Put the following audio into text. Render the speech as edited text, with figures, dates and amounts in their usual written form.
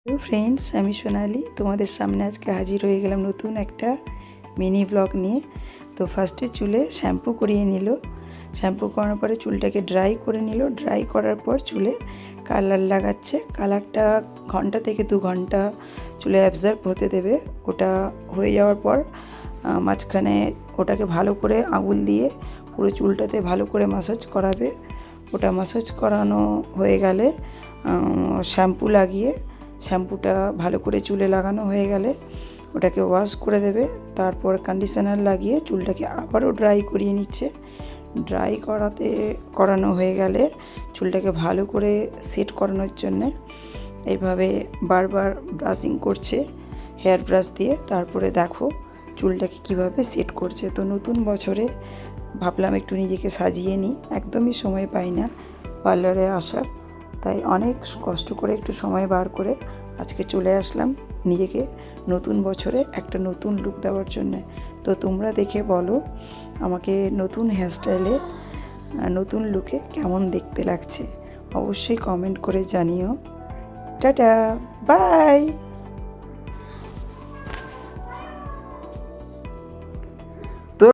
Hello friends, আমি সোনালি তোমাদের সামনে আজকে হাজির হয়ে গেলাম নতুন একটা মিনি ব্লগ নিয়ে। তো ফার্স্টে চুলে শ্যাম্পু করিয়ে নিল। শ্যাম্পু করানোর পরে চুলটাকে ড্রাই করে নিল। ড্রাই করার পর চুলে কালার লাগাচ্ছে। কালারটা ঘন্টা থেকে 2 ঘন্টা চুলে অ্যাবজর্ব হতে দেবে। ওটা হয়ে যাওয়ার পর মাঝখানে ওটাকে ভালো করে আঙুল দিয়ে পুরো চুলটাতে ভালো করে ম্যাসাজ করাবে। ওটা ম্যাসাজ করানো হয়ে গেলে শ্যাম্পু লাগিয়ে, শ্যাম্পুটা ভালো করে চুলে লাগানো হয়ে গেলে ওটাকে ওয়াশ করে দেবে। তারপর কন্ডিশনার লাগিয়ে চুলটাকে আবারও ড্রাই করিয়ে নিচ্ছে। ড্রাই করানো হয়ে গেলে চুলটাকে ভালো করে সেট করানোর জন্যে এইভাবে বারবার ব্রাশিং করছে হেয়ার ব্রাশ দিয়ে। তারপরে দেখো চুলটাকে কিভাবে সেট করছে। তো নতুন বছরে ভাবলাম একটু নিজেকে সাজিয়ে নিই। একদমই সময় পাই না পার্লারে আসার, তাই অনেক কষ্ট করে একটু সময় বার করে আজকে চলে আসলাম নিজেকে নতুন বছরে একটা নতুন লুক দেওয়ার জন্য। তো তোমরা দেখে বলো আমাকে নতুন হেয়ারস্টাইলে নতুন লুকে কেমন দেখতে লাগছে, অবশ্যই কমেন্ট করে জানিও। Tata, by.